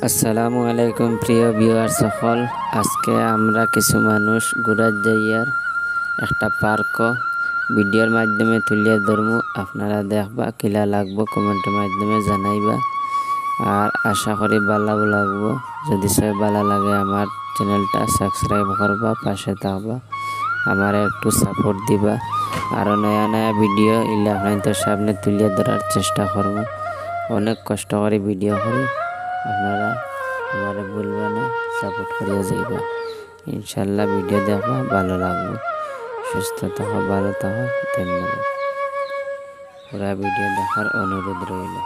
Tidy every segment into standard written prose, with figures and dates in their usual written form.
আসসালামু আলাইকুম প্রিয় ভিউয়ার সকল। আজকে আমরা কিছু মানুষ ঘুরার যাইয়ার একটা পার্ক ভিডিওর মাধ্যমে তুলিয়া ধরমু। আপনারা দেখবা কিলা লাগবো কমেন্টের মাধ্যমে জানাইবা, আর আশা করি ভালো লাগবো। যদি সবাই ভালো লাগে আমার চ্যানেলটা সাবস্ক্রাইব করবা, পাশে থাকবা, আমার একটু সাপোর্ট দিবা। আরও নয়া নয়া ভিডিও ইলে আপনাদের সামনে তুলিয়া ধরার চেষ্টা করব। অনেক কষ্ট করে ভিডিও করি, আপনারা আমারে ভুলবা না, সাপোর্ট করিয়া যাইবা। ইনশাল্লাহ ভিডিও দেখবা, ভালো লাগবে। সুস্থ থাকো, ভালো থাকো, ধন্যবাদ। পুরা ভিডিও দেখার অনুরোধ রইল।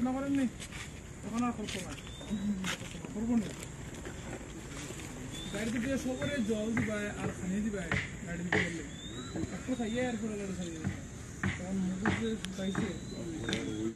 না করেননি তখন আর করবো না, করবো না। গাড়ি দিয়ে সবরে জল দিবাই আর খানি দিবাই গাড়ি দিতে বললে একটু খাইয়ে আর করে তখন মুখ পাইছে।